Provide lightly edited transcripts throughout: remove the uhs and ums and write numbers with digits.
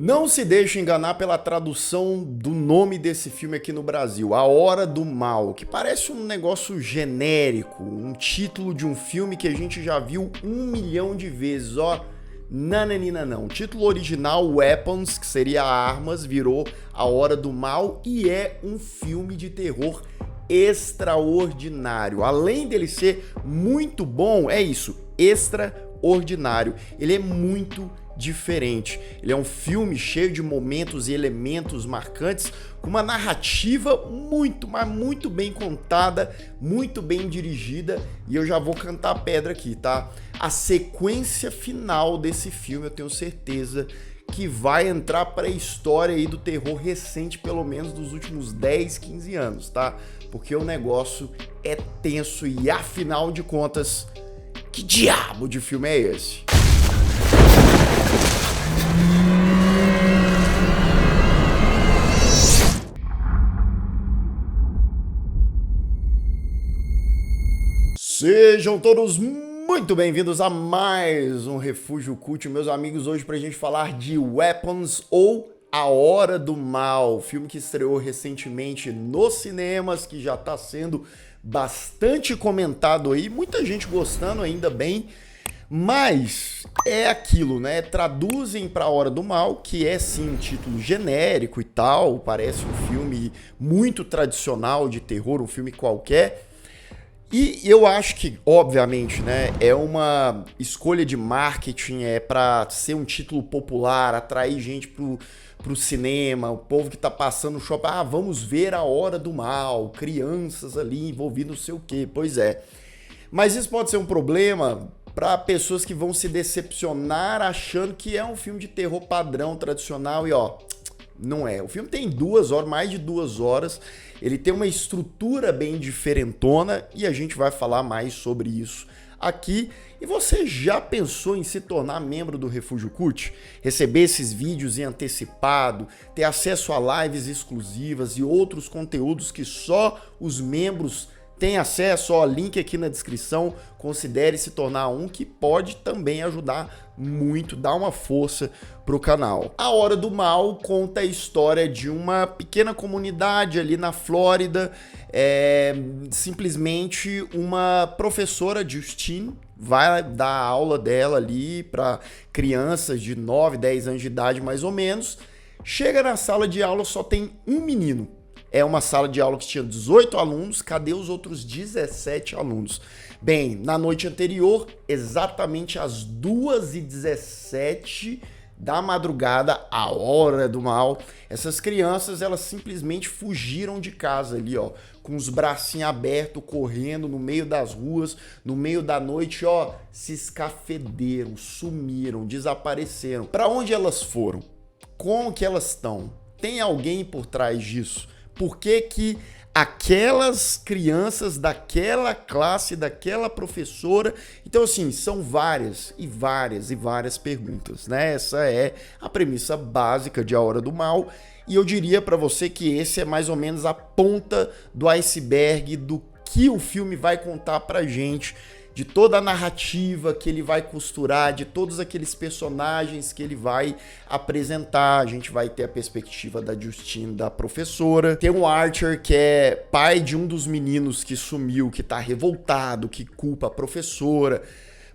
Não se deixe enganar pela tradução do nome desse filme aqui no Brasil, A Hora do Mal, que parece um negócio genérico, um título de um filme que a gente já viu 1 milhão de vezes, ó. Nananina não. O título original, Weapons, que seria Armas, virou A Hora do Mal e é um filme de terror extraordinário. Além dele ser muito bom, é isso, extraordinário. Ele é muito diferente. Ele é um filme cheio de momentos e elementos marcantes, com uma narrativa muito, mas muito bem contada, muito bem dirigida, e eu já vou cantar a pedra aqui, tá? A sequência final desse filme, eu tenho certeza que vai entrar para a história aí do terror recente, pelo menos dos últimos 10, 15 anos, tá? Porque o negócio é tenso e, afinal de contas, que diabo de filme é esse? Sejam todos muito bem-vindos a mais um Refúgio Cult, meus amigos, hoje pra gente falar de Weapons ou A Hora do Mal, filme que estreou recentemente nos cinemas, que já tá sendo bastante comentado aí, muita gente gostando, ainda bem, mas é aquilo, né? Traduzem pra Hora do Mal, que é sim um título genérico e tal, parece um filme muito tradicional de terror, um filme qualquer. E eu acho que, obviamente, né, é uma escolha de marketing, é para ser um título popular, atrair gente pro cinema, o povo que tá passando no shopping, vamos ver A Hora do Mal, crianças ali envolvidas, não sei o quê, pois é. Mas isso pode ser um problema para pessoas que vão se decepcionar achando que é um filme de terror padrão, tradicional e ó, não é. O filme tem 2 horas, mais de 2 horas. Ele tem uma estrutura bem diferentona e a gente vai falar mais sobre isso aqui. E você já pensou em se tornar membro do Refúgio Cult? Receber esses vídeos em antecipado, ter acesso a lives exclusivas e outros conteúdos que só os membros têm acesso? Ó, link aqui na descrição. Considere se tornar um, que pode também ajudar muito, dar uma força pro canal. A Hora do Mal conta a história de uma pequena comunidade ali na Flórida. Simplesmente uma professora, Justine, vai dar a aula dela ali para crianças de 9, 10 anos de idade mais ou menos. Chega na sala de aula, só tem um menino. É uma sala de aula que tinha 18 alunos, cadê os outros 17 alunos? Bem, na noite anterior, exatamente às 2h17 da madrugada, a Hora do Mal, essas crianças, elas simplesmente fugiram de casa ali, ó, com os bracinhos abertos, correndo no meio das ruas, no meio da noite, ó, se escafederam, sumiram, desapareceram. Para onde elas foram? Como que elas estão? Tem alguém por trás disso? Por que que aquelas crianças daquela classe, daquela professora... Então, assim, são várias e várias e várias perguntas, né? Essa é a premissa básica de A Hora do Mal. E eu diria pra você que esse é mais ou menos a ponta do iceberg do que o filme vai contar pra gente, de toda a narrativa que ele vai costurar, de todos aqueles personagens que ele vai apresentar. A gente vai ter a perspectiva da Justine, da professora. Tem o Archer, que é pai de um dos meninos que sumiu, que tá revoltado, que culpa a professora.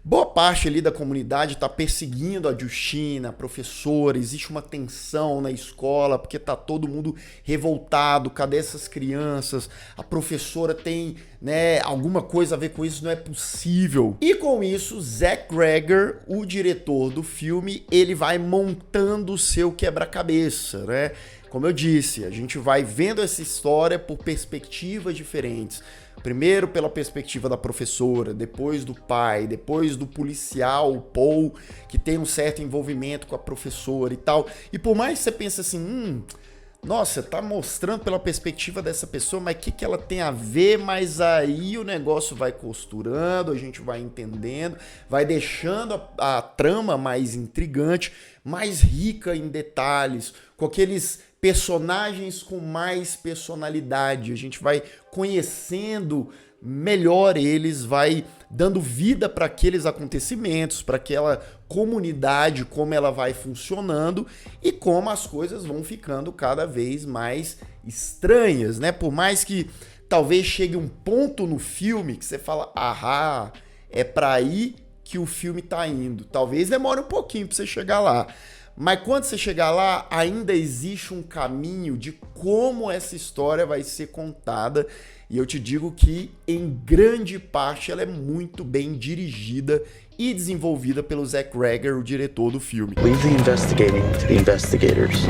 Boa parte ali da comunidade tá perseguindo a Justine, a professora, existe uma tensão na escola, porque tá todo mundo revoltado, cadê essas crianças? A professora tem, né, alguma coisa a ver com isso, não é possível. E com isso, Zach Cregger, o diretor do filme, ele vai montando o seu quebra-cabeça, né? Como eu disse, a gente vai vendo essa história por perspectivas diferentes. Primeiro pela perspectiva da professora, depois do pai, depois do policial, o Paul, que tem um certo envolvimento com a professora e tal. E por mais que você pense assim, nossa, tá mostrando pela perspectiva dessa pessoa, mas o que ela tem a ver? Mas aí o negócio vai costurando, a gente vai entendendo, vai deixando a trama mais intrigante, mais rica em detalhes, com aqueles personagens com mais personalidade. A gente vai conhecendo melhor eles, vai dando vida para aqueles acontecimentos, para aquela comunidade, como ela vai funcionando e como as coisas vão ficando cada vez mais estranhas, né? Por mais que talvez chegue um ponto no filme que você fala, ah, é para aí que o filme tá indo. Talvez demore um pouquinho para você chegar lá. Mas quando você chegar lá, ainda existe um caminho de como essa história vai ser contada. E eu te digo que, em grande parte, ela é muito bem dirigida e desenvolvida pelo Zach Rager, o diretor do filme. Leave the investigating to the investigators.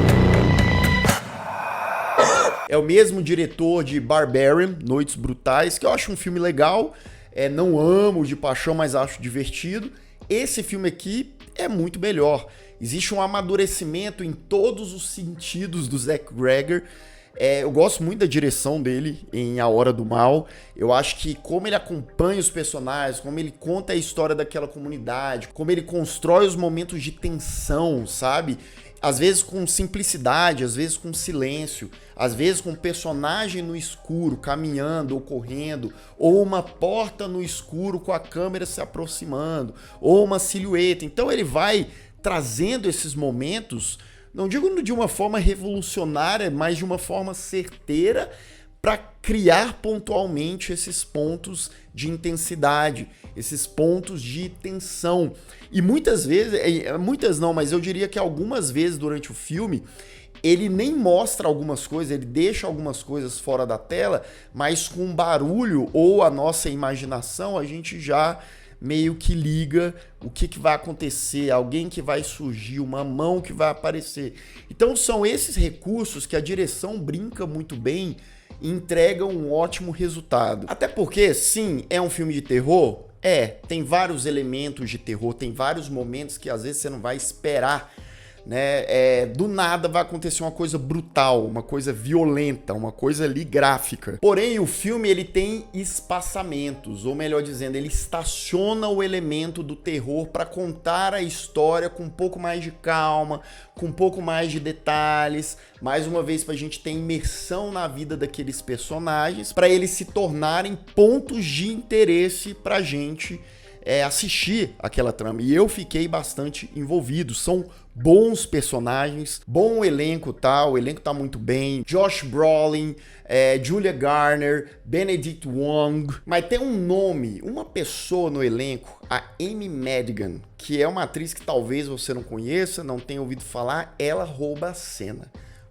É o mesmo diretor de Barbarian, Noites Brutais, que eu acho um filme legal. Não amo de paixão, mas acho divertido. Esse filme aqui é muito melhor. Existe um amadurecimento em todos os sentidos do Zach Rager. Eu gosto muito da direção dele em A Hora do Mal. Eu acho que como ele acompanha os personagens, como ele conta a história daquela comunidade, como ele constrói os momentos de tensão, sabe? Às vezes com simplicidade, às vezes com silêncio, às vezes com um personagem no escuro caminhando ou correndo, ou uma porta no escuro com a câmera se aproximando, ou uma silhueta. Então ele vai trazendo esses momentos, não digo de uma forma revolucionária, mas de uma forma certeira para criar pontualmente esses pontos de intensidade, esses pontos de tensão. E muitas vezes, muitas não, mas eu diria que algumas vezes durante o filme, ele nem mostra algumas coisas, ele deixa algumas coisas fora da tela, mas com barulho ou a nossa imaginação, a gente já meio que liga o que vai acontecer, alguém que vai surgir, uma mão que vai aparecer. Então são esses recursos que a direção brinca muito bem e entrega um ótimo resultado. Até porque, sim, é um filme de terror? Tem vários elementos de terror, tem vários momentos que às vezes você não vai esperar, né? Do nada vai acontecer uma coisa brutal, uma coisa violenta, uma coisa ali gráfica. Porém, o filme ele tem espaçamentos, ou melhor dizendo, ele estaciona o elemento do terror para contar a história com um pouco mais de calma, com um pouco mais de detalhes, mais uma vez para a gente ter imersão na vida daqueles personagens, para eles se tornarem pontos de interesse para a gente assistir aquela trama. E eu fiquei bastante envolvido. São bons personagens, bom elenco, tá? O elenco tá muito bem. Josh Brolin, Julia Garner, Benedict Wong. Mas tem um nome, uma pessoa no elenco, a Amy Madigan, que é uma atriz que talvez você não conheça, não tenha ouvido falar. Ela rouba a cena.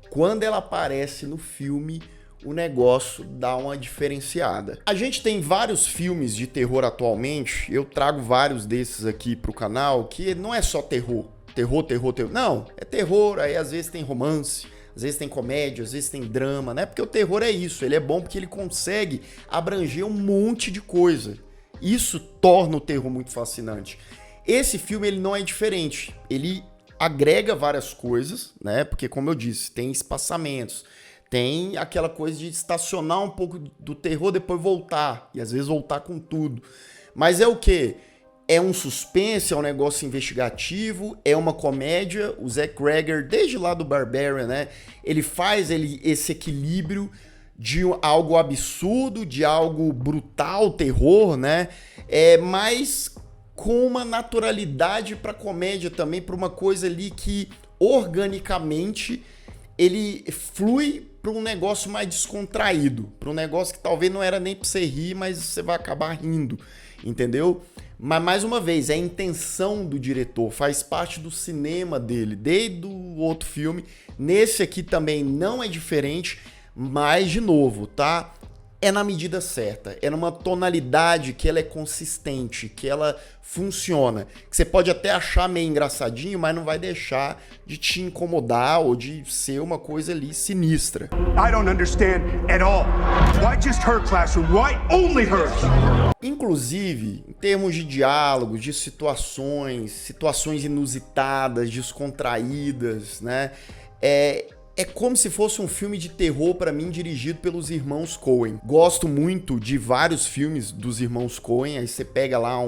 Quando ela aparece no filme, o negócio dá uma diferenciada. A gente tem vários filmes de terror atualmente, eu trago vários desses aqui pro canal, que não é só terror. Terror. Não, é terror, aí às vezes tem romance, às vezes tem comédia, às vezes tem drama, né? Porque o terror é isso, ele é bom porque ele consegue abranger um monte de coisa. Isso torna o terror muito fascinante. Esse filme, ele não é diferente, ele agrega várias coisas, né? Porque, como eu disse, tem espaçamentos, tem aquela coisa de estacionar um pouco do terror, depois voltar, e às vezes voltar com tudo. Mas é o quê? É um suspense, é um negócio investigativo, é uma comédia. O Zach Rager, desde lá do Barbarian, né? Ele faz esse equilíbrio de algo absurdo, de algo brutal, terror, né? Mas com uma naturalidade para comédia também, para uma coisa ali que organicamente ele flui para um negócio mais descontraído, para um negócio que talvez não era nem para você rir, mas você vai acabar rindo, entendeu? Mas, mais uma vez, é a intenção do diretor, faz parte do cinema dele, desde o outro filme. Nesse aqui também não é diferente, mas, de novo, tá? É na medida certa, é numa tonalidade que ela é consistente, que ela funciona. Que você pode até achar meio engraçadinho, mas não vai deixar de te incomodar ou de ser uma coisa ali sinistra. I don't understand at all. Why just her classroom? Why only hers? Inclusive, em termos de diálogos, de situações inusitadas, descontraídas, né? É como se fosse um filme de terror pra mim dirigido pelos irmãos Coen. Gosto muito de vários filmes dos irmãos Coen. Aí você pega lá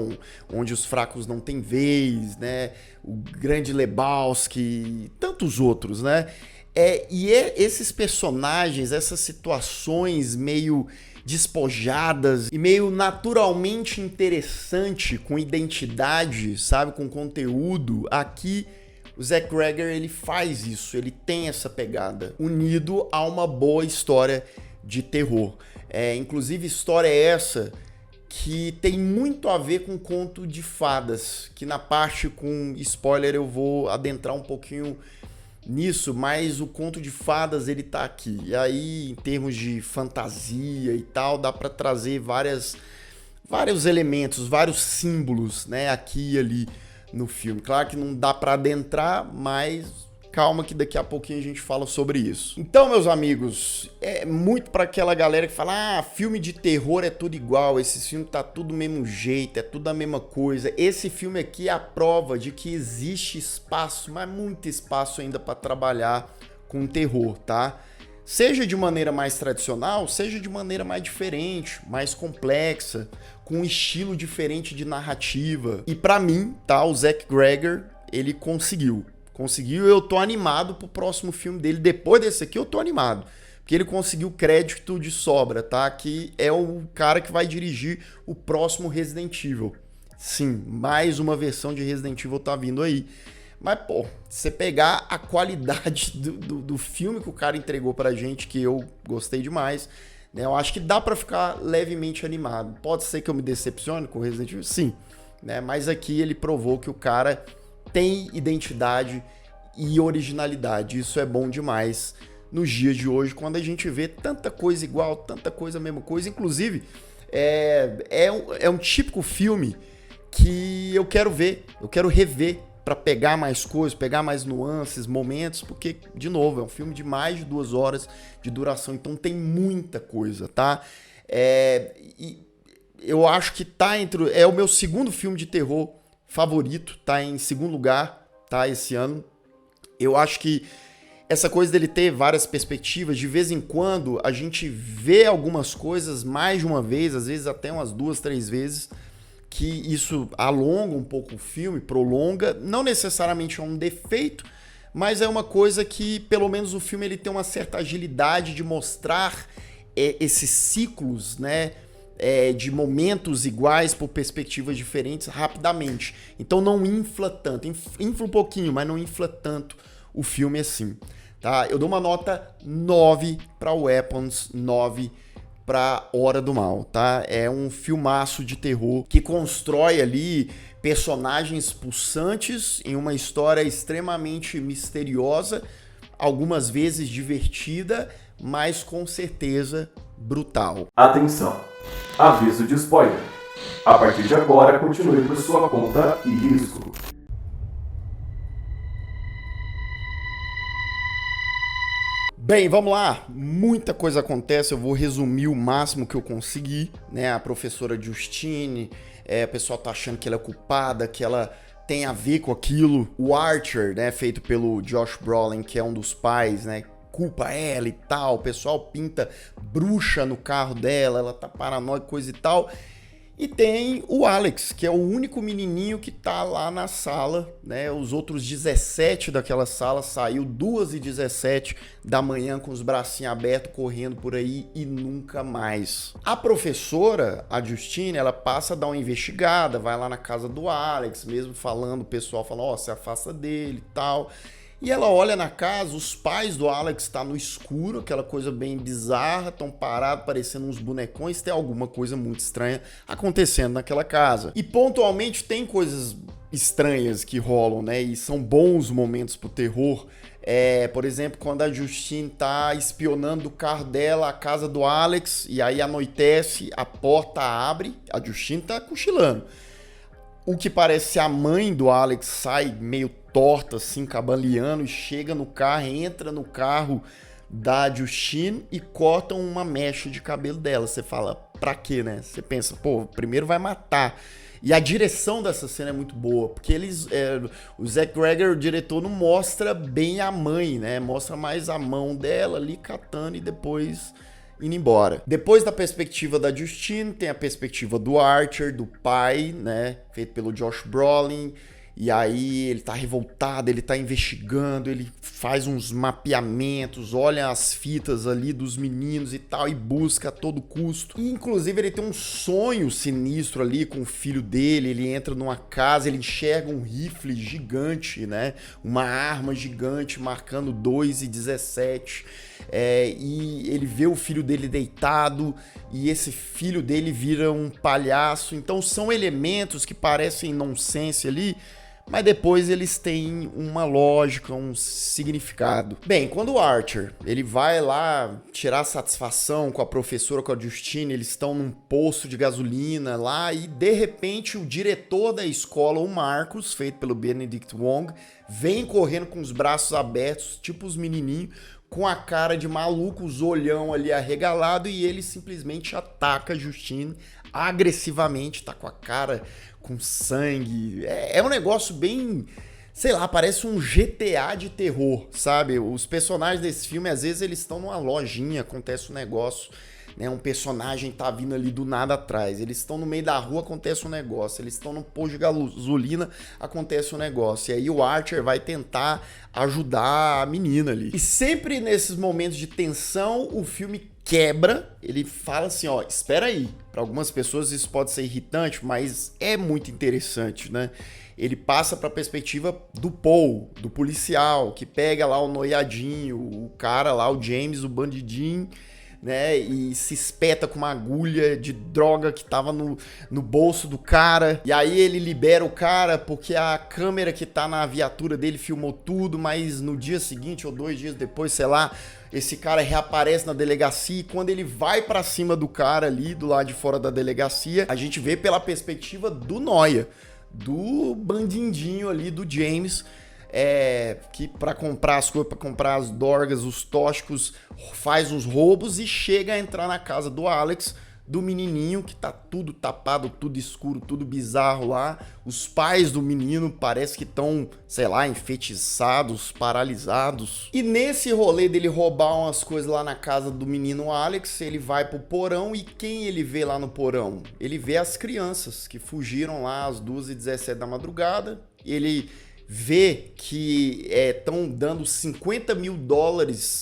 Onde os Fracos Não Têm Vez, né? O Grande Lebowski, tantos outros, né? Esses personagens, essas situações meio despojadas e meio naturalmente interessante, com identidade, sabe, com conteúdo. Aqui o Zach Gregor, ele faz isso, ele tem essa pegada, unido a uma boa história de terror. Inclusive, história essa que tem muito a ver com conto de fadas, que na parte com spoiler eu vou adentrar um pouquinho nisso, mas o conto de fadas ele tá aqui. E aí, em termos de fantasia e tal, dá para trazer vários elementos, vários símbolos, né, aqui e ali no filme. Claro que não dá para adentrar, mas calma que daqui a pouquinho a gente fala sobre isso. Então, meus amigos, é muito para aquela galera que fala: filme de terror é tudo igual, esse filme tá tudo do mesmo jeito, é tudo a mesma coisa. Esse filme aqui é a prova de que existe espaço, mas muito espaço ainda para trabalhar com terror, tá? Seja de maneira mais tradicional, seja de maneira mais diferente, mais complexa, com um estilo diferente de narrativa. E para mim, tá, o Zach Gregor, ele conseguiu, eu tô animado pro próximo filme dele. Depois desse aqui eu tô animado, porque ele conseguiu crédito de sobra, tá? Que é o cara que vai dirigir o próximo Resident Evil. Sim, mais uma versão de Resident Evil tá vindo aí. Mas, pô, se você pegar a qualidade do filme que o cara entregou pra gente, que eu gostei demais, né? Eu acho que dá pra ficar levemente animado. Pode ser que eu me decepcione com o Resident Evil? Sim, né? Mas aqui ele provou que o cara tem identidade e originalidade. Isso é bom demais nos dias de hoje, quando a gente vê tanta coisa igual, tanta coisa a mesma coisa. Inclusive, é um típico filme que eu quero ver, eu quero rever para pegar mais coisas, pegar mais nuances, momentos, porque, de novo, é um filme de mais de 2 horas de duração, então tem muita coisa, tá? E eu acho que tá entre... É o meu segundo filme de terror favorito, tá em segundo lugar, tá, esse ano. Eu acho que essa coisa dele ter várias perspectivas, de vez em quando a gente vê algumas coisas mais de uma vez, às vezes até umas 2, 3 vezes, que isso alonga um pouco o filme, prolonga, não necessariamente é um defeito, mas é uma coisa que, pelo menos o filme ele tem uma certa agilidade de mostrar esses ciclos, né, de momentos iguais por perspectivas diferentes rapidamente. Então não infla tanto, infla um pouquinho, mas não infla tanto o filme assim, tá? Eu dou uma nota 9 para Weapons, 9 para Hora do Mal, tá? É um filmaço de terror que constrói ali personagens pulsantes em uma história extremamente misteriosa, algumas vezes divertida, mas com certeza brutal. Atenção! Aviso de spoiler. A partir de agora, continue por sua conta e risco. Bem, vamos lá. Muita coisa acontece, eu vou resumir o máximo que eu conseguir, né? A professora Justine, o pessoal tá achando que ela é culpada, que ela tem a ver com aquilo. O Archer, né, feito pelo Josh Brolin, que é um dos pais, né, culpa ela e tal. O pessoal pinta bruxa no carro dela, ela tá paranoica, coisa e tal. E tem o Alex, que é o único menininho que tá lá na sala, né? Os outros 17 daquela sala saiu 2h17 da manhã com os bracinhos abertos, correndo por aí e nunca mais. A professora, a Justine, ela passa a dar uma investigada, vai lá na casa do Alex, mesmo falando, o pessoal fala, ó, se afasta dele e tal. E ela olha na casa, os pais do Alex estão no escuro, aquela coisa bem bizarra, estão parados, parecendo uns bonecões, tem alguma coisa muito estranha acontecendo naquela casa. E pontualmente tem coisas estranhas que rolam, né? E são bons momentos pro terror. Por exemplo, quando a Justine tá espionando o carro dela, a casa do Alex, e aí anoitece, a porta abre, a Justine tá cochilando. O que parece ser a mãe do Alex sai meio torta, assim, cabaleando, e chega no carro, entra no carro da Justine e corta uma mecha de cabelo dela. Você fala, pra quê, né? Você pensa, pô, primeiro vai matar. E a direção dessa cena é muito boa, porque o Zach Gregor, o diretor, não mostra bem a mãe, né? Mostra mais a mão dela ali catando e depois indo embora. Depois da perspectiva da Justine, tem a perspectiva do Archer, do pai, né? Feito pelo Josh Brolin. E aí ele tá revoltado, ele tá investigando, ele faz uns mapeamentos, olha as fitas ali dos meninos e tal, e busca a todo custo. E, inclusive, ele tem um sonho sinistro ali com o filho dele, ele entra numa casa, ele enxerga um rifle gigante, né? Uma arma gigante marcando 2:17. E ele vê o filho dele deitado, e esse filho dele vira um palhaço. Então são elementos que parecem nonsense ali, mas depois eles têm uma lógica, um significado. Bem, quando o Archer ele vai lá tirar satisfação com a professora, com a Justine, eles estão num posto de gasolina lá, e de repente o diretor da escola, o Marcus, feito pelo Benedict Wong, vem correndo com os braços abertos, tipo os menininhos, com a cara de maluco, os olhão ali arregalado, e ele simplesmente ataca a Justine agressivamente, tá com a cara com sangue. É um negócio bem, sei lá, parece um GTA de terror, sabe? Os personagens desse filme, às vezes, eles estão numa lojinha, acontece um negócio, né? Um personagem tá vindo ali do nada atrás. Eles estão no meio da rua, acontece um negócio. Eles estão no posto de gasolina, acontece um negócio. E aí o Archer vai tentar ajudar a menina ali. E sempre nesses momentos de tensão, o filme quebra. Ele fala assim, ó, espera aí. Para algumas pessoas isso pode ser irritante, mas é muito interessante, né? Ele passa para a perspectiva do Paul, do policial, que pega lá o noiadinho, o cara lá, o James, o bandidinho, né, e se espeta com uma agulha de droga que tava no bolso do cara, e aí ele libera o cara porque a câmera que tá na viatura dele filmou tudo, mas no dia seguinte ou 2 dias depois, sei lá, esse cara reaparece na delegacia, e quando ele vai pra cima do cara ali, do lado de fora da delegacia, a gente vê pela perspectiva do Noia, do bandindinho ali, do James, que para comprar as coisas, para comprar as dorgas, os tóxicos, faz uns roubos e chega a entrar na casa do Alex, do menininho, que tá tudo tapado, tudo escuro, tudo bizarro lá. Os pais do menino parece que estão, sei lá, enfeitiçados, paralisados. E nesse rolê dele roubar umas coisas lá na casa do menino Alex, ele vai pro porão, e quem ele vê lá no porão? Ele vê as crianças que fugiram lá às 2:17 da madrugada. Ele vê que estão dando $50 mil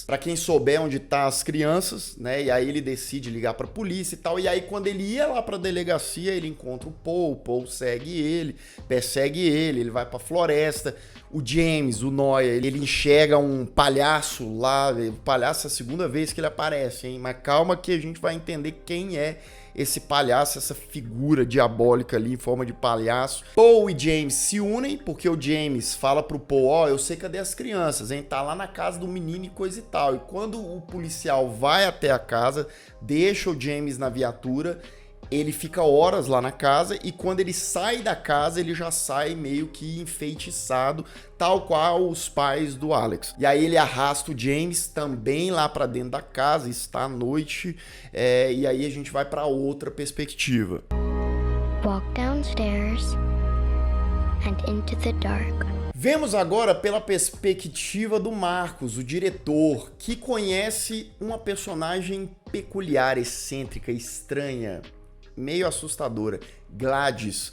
para quem souber onde tá as crianças, né? E aí ele decide ligar pra polícia e tal. E aí quando ele ia lá pra delegacia, ele encontra o Paul segue ele, persegue ele vai pra floresta. O James, o Noia, ele enxerga um palhaço lá. O palhaço é a segunda vez que ele aparece, hein? Mas calma que a gente vai entender quem é esse palhaço, essa figura diabólica ali em forma de palhaço. Paul e James se unem, porque o James fala pro Paul, ó, eu sei cadê as crianças, hein? Tá lá na casa do menino e coisa e tal. E quando o policial vai até a casa, deixa o James na viatura, ele fica horas lá na casa, e quando ele sai da casa, ele já sai meio que enfeitiçado, tal qual os pais do Alex. E aí ele arrasta o James também lá pra dentro da casa, está à noite, e aí a gente vai pra outra perspectiva. Walk downstairs and into the dark. Vemos agora pela perspectiva do Marcus, o diretor, que conhece uma personagem peculiar, excêntrica, estranha, meio assustadora, Gladys.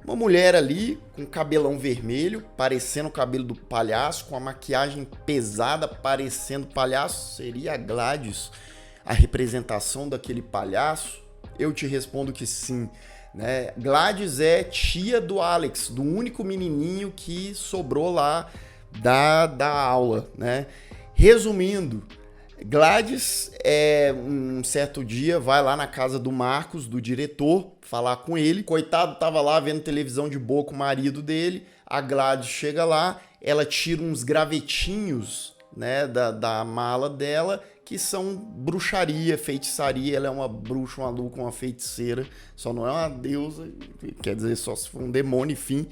Uma mulher ali com cabelão vermelho, parecendo o cabelo do palhaço, com a maquiagem pesada, parecendo palhaço. Seria a Gladys a representação daquele palhaço? Eu te respondo que sim, né? Gladys é tia do Alex, do único menininho que sobrou lá da aula, né? Resumindo, Gladys, um certo dia, vai lá na casa do Marcos, do diretor, falar com ele. Coitado, tava lá vendo televisão de boa com o marido dele. A Gladys chega lá, ela tira uns gravetinhos, né, da mala dela, que são bruxaria, feitiçaria. Ela é uma bruxa, uma maluca, uma feiticeira. Só não é uma deusa, quer dizer, só se for um demônio, enfim,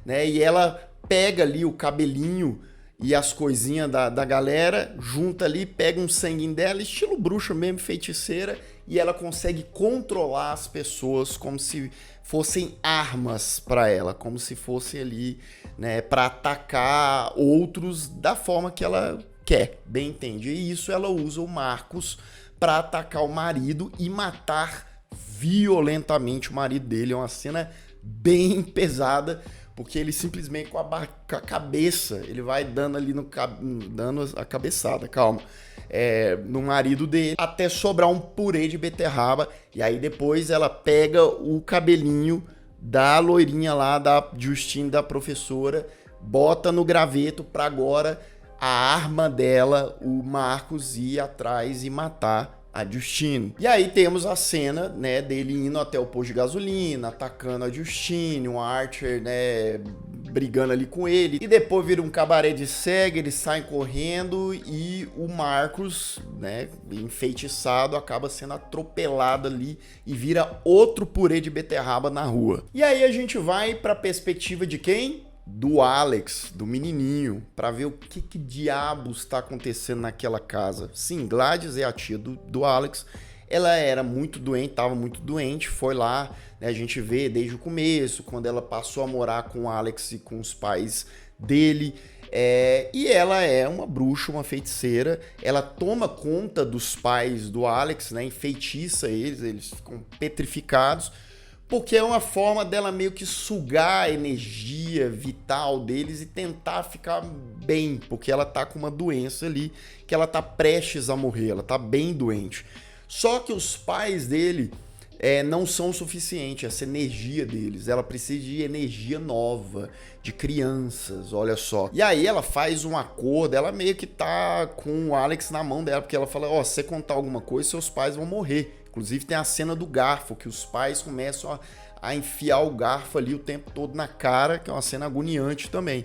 né? E ela pega ali o cabelinho e as coisinhas da galera, junta ali, pega um sanguinho dela, estilo bruxa mesmo, feiticeira, e ela consegue controlar as pessoas como se fossem armas para ela, como se fosse ali, né, para atacar outros da forma que ela quer, bem entende? E isso ela usa o Marcos para atacar o marido e matar violentamente o marido dele. É uma cena bem pesada, porque ele simplesmente com a cabeça, ele vai dando ali dando a cabeçada, calma, no marido dele, até sobrar um purê de beterraba, e aí depois ela pega o cabelinho da loirinha lá, da Justine, da professora, bota no graveto pra agora a arma dela, o Marcus, ir atrás e matar a Justine. E aí temos a cena, né, dele indo até o posto de gasolina, atacando a Justine, o Archer, né, brigando ali com ele. E depois vira um cabaré de cega, eles saem correndo e o Marcus, né, enfeitiçado, acaba sendo atropelado ali e vira outro purê de beterraba na rua. E aí a gente vai pra perspectiva de quem? Do Alex, do menininho, pra ver o que diabos está acontecendo naquela casa. Sim, Gladys é a tia do Alex. Ela era muito doente, estava muito doente, foi lá, né, a gente vê desde o começo, quando ela passou a morar com o Alex e com os pais dele. E ela é uma bruxa, uma feiticeira. Ela toma conta dos pais do Alex, né, enfeitiça eles ficam petrificados, porque é uma forma dela meio que sugar a energia vital deles e tentar ficar bem, porque ela tá com uma doença ali, que ela tá prestes a morrer, ela tá bem doente. Só que os pais dele não são o suficiente, essa energia deles, ela precisa de energia nova, de crianças, olha só. E aí ela faz um acordo, ela meio que tá com o Alex na mão dela, porque ela fala, se você contar alguma coisa, seus pais vão morrer. Inclusive tem a cena do garfo, que os pais começam a enfiar o garfo ali o tempo todo na cara, que é uma cena agoniante também.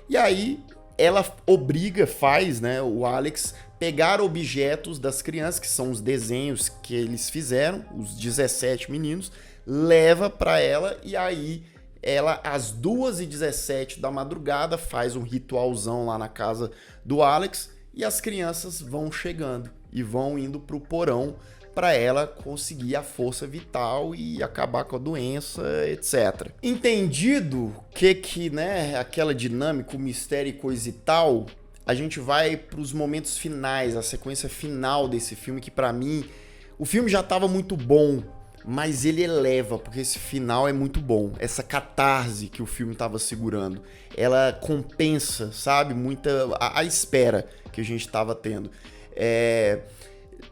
E aí ela faz, né, o Alex pegar objetos das crianças, que são os desenhos que eles fizeram, os 17 meninos, leva para ela, e aí ela, às 2h17 da madrugada, faz um ritualzão lá na casa do Alex, e as crianças vão chegando e vão indo pro porão para ela conseguir a força vital e acabar com a doença, etc. Entendido que né, aquela dinâmica, o mistério e coisa e tal, a gente vai para os momentos finais, a sequência final desse filme, que para mim, o filme já estava muito bom, mas ele eleva, porque esse final é muito bom. Essa catarse que o filme estava segurando, ela compensa, sabe, a espera que a gente estava tendo.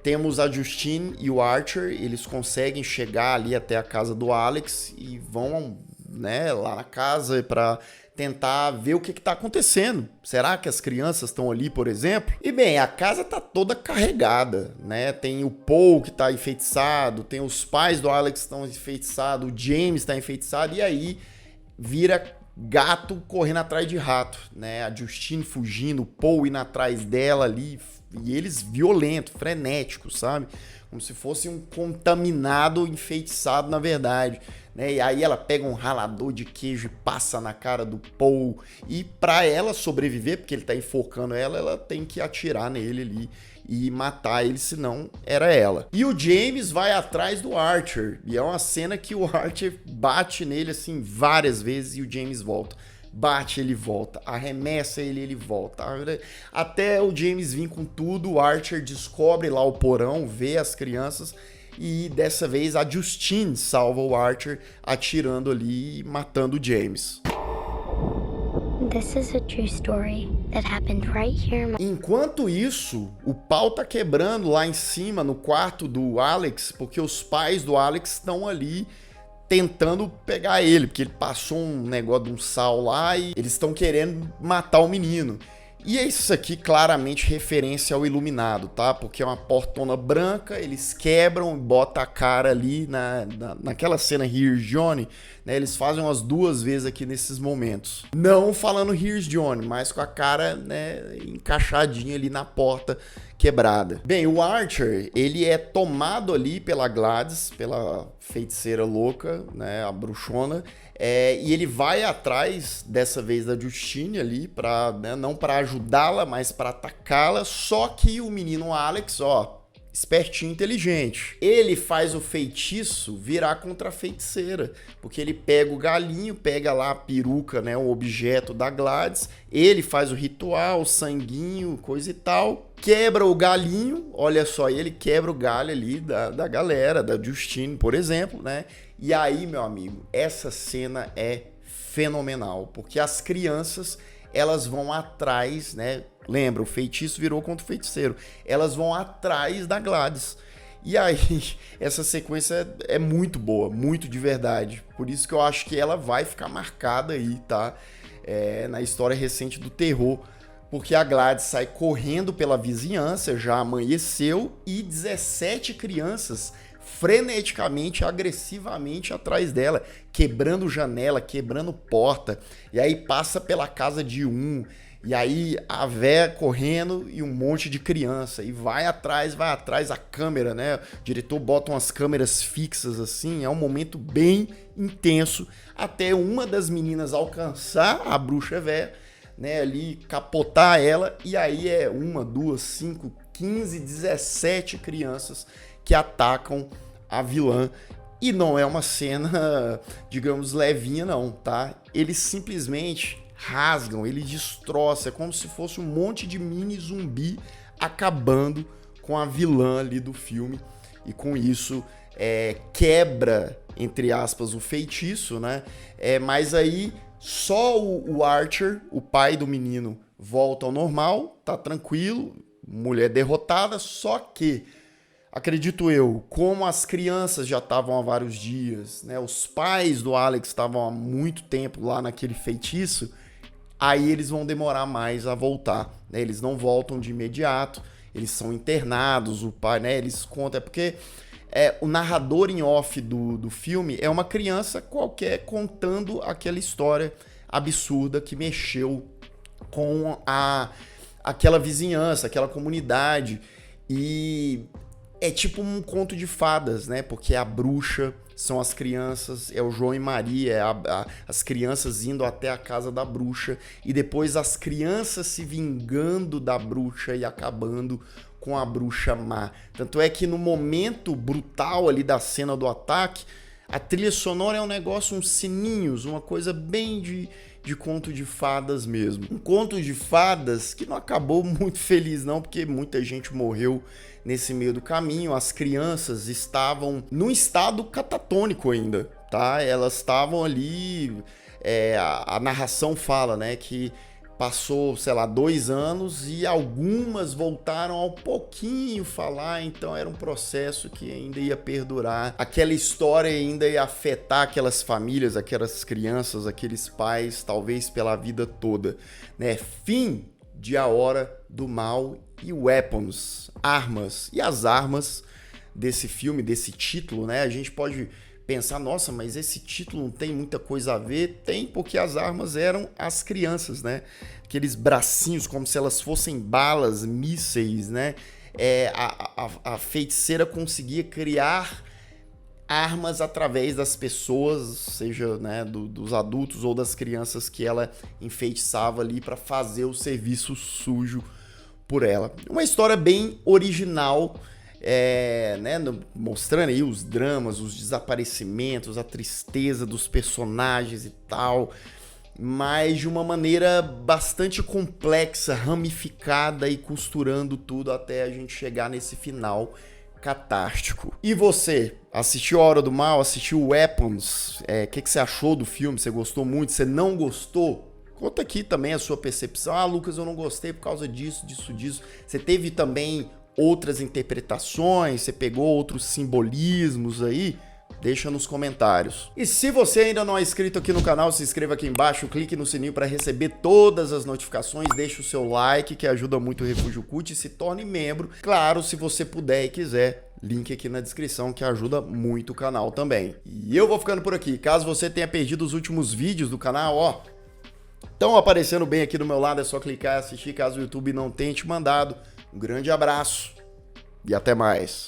Temos a Justine e o Archer, eles conseguem chegar ali até a casa do Alex e vão, né, lá na casa para tentar ver o que está acontecendo. Será que as crianças estão ali, por exemplo? E bem, a casa tá toda carregada, né? Tem o Paul que tá enfeitiçado, tem os pais do Alex que estão enfeitiçados, o James está enfeitiçado, e aí vira gato correndo atrás de rato, né? A Justine fugindo, o Paul indo atrás dela ali, e eles violentos, frenéticos, sabe? Como se fosse um contaminado enfeitiçado, na verdade, né? E aí ela pega um ralador de queijo e passa na cara do Paul, e pra ela sobreviver, porque ele tá enfocando ela tem que atirar nele ali e matar ele, senão era ela. E o James vai atrás do Archer, e é uma cena que o Archer bate nele assim várias vezes e o James volta. Bate, ele volta, arremessa ele volta, até o James vir com tudo. O Archer descobre lá o porão, vê as crianças, e dessa vez a Justine salva o Archer atirando ali e matando o James. This is a true story that happened right here. Enquanto isso, o pau tá quebrando lá em cima no quarto do Alex, porque os pais do Alex estão ali tentando pegar ele, porque ele passou um negócio de um sal lá e eles estão querendo matar o menino. E é isso aqui claramente referência ao Iluminado, tá? Porque é uma portona branca, eles quebram e botam a cara ali naquela cena Here's Johnny, né? Eles fazem umas 2 vezes aqui nesses momentos. Não falando Here's Johnny, mas com a cara, né, encaixadinha ali na porta quebrada. Bem, o Archer, ele é tomado ali pela Gladys, pela feiticeira louca, né, a bruxona, e ele vai atrás, dessa vez, da Justine ali, né, não para ajudá-la, mas para atacá-la, só que o menino Alex, espertinho, inteligente, ele faz o feitiço virar contra a feiticeira, porque ele pega o galinho, pega lá a peruca, né, o objeto da Gladys, ele faz o ritual, o sanguinho, coisa e tal, quebra o galinho, olha só, ele quebra o galho ali da galera, da Justine, por exemplo, né, e aí, meu amigo, essa cena é fenomenal, porque as crianças, elas vão atrás, né? Lembra, o feitiço virou contra o feiticeiro. Elas vão atrás da Gladys. E aí, essa sequência é muito boa, muito de verdade. Por isso que eu acho que ela vai ficar marcada aí, tá? Na história recente do terror. Porque a Gladys sai correndo pela vizinhança, já amanheceu, e 17 crianças freneticamente, agressivamente atrás dela, quebrando janela, quebrando porta, e aí passa pela casa de um, e aí a véia correndo e um monte de criança, e vai atrás, a câmera, né? O diretor bota umas câmeras fixas assim, é um momento bem intenso, até uma das meninas alcançar a bruxa véia, né, ali capotar ela, e aí é 1, 2, 5, 15, 17 crianças que atacam a vilã. E não é uma cena, digamos, levinha não, tá? Eles simplesmente rasgam, eles destroçam, é como se fosse um monte de mini zumbi acabando com a vilã ali do filme. E com isso quebra, entre aspas, o feitiço, né? Mas aí só o Archer, o pai do menino, volta ao normal, tá tranquilo, mulher derrotada, só que, acredito eu, como as crianças já estavam há vários dias, né, os pais do Alex estavam há muito tempo lá naquele feitiço, aí eles vão demorar mais a voltar, né, eles não voltam de imediato, eles são internados, o pai, né, eles contam, porque o narrador em off do filme é uma criança qualquer contando aquela história absurda que mexeu com aquela vizinhança, aquela comunidade. E é tipo um conto de fadas, né? Porque a bruxa são as crianças, é o João e Maria, as crianças indo até a casa da bruxa e depois as crianças se vingando da bruxa e acabando com a bruxa má. Tanto é que no momento brutal ali da cena do ataque, a trilha sonora é um negócio, uns sininhos, uma coisa bem de conto de fadas mesmo. Um conto de fadas que não acabou muito feliz não, porque muita gente morreu nesse meio do caminho. As crianças estavam num estado catatônico ainda, tá? Elas estavam ali, a narração fala, né, que passou, sei lá, 2 anos e algumas voltaram ao pouquinho falar, então era um processo que ainda ia perdurar. Aquela história ainda ia afetar aquelas famílias, aquelas crianças, aqueles pais, talvez pela vida toda, né? Fim de A Hora do Mal e Weapons, armas. E as armas desse filme, desse título, né? A gente pode pensar, nossa, mas esse título não tem muita coisa a ver. Tem, porque as armas eram as crianças, né? Aqueles bracinhos como se elas fossem balas, mísseis, né? A feiticeira conseguia criar armas através das pessoas, seja, né, dos adultos ou das crianças que ela enfeitiçava ali para fazer o serviço sujo por ela. Uma história bem original, né, mostrando aí os dramas, os desaparecimentos, a tristeza dos personagens e tal, mas de uma maneira bastante complexa, ramificada e costurando tudo até a gente chegar nesse final catártico. E você, assistiu A Hora do Mal, assistiu Weapons? Que você achou do filme? Você gostou muito? Você não gostou? Conta aqui também a sua percepção. Ah, Lucas, eu não gostei por causa disso. Você teve também outras interpretações? Você pegou outros simbolismos aí? Deixa nos comentários. E se você ainda não é inscrito aqui no canal, se inscreva aqui embaixo, clique no sininho para receber todas as notificações, deixe o seu like, que ajuda muito o Refúgio Cult, e se torne membro, claro, se você puder e quiser, link aqui na descrição, que ajuda muito o canal também. E eu vou ficando por aqui. Caso você tenha perdido os últimos vídeos do canal, ó, estão aparecendo bem aqui do meu lado, é só clicar e assistir, caso o YouTube não tenha te mandado. Um grande abraço e até mais.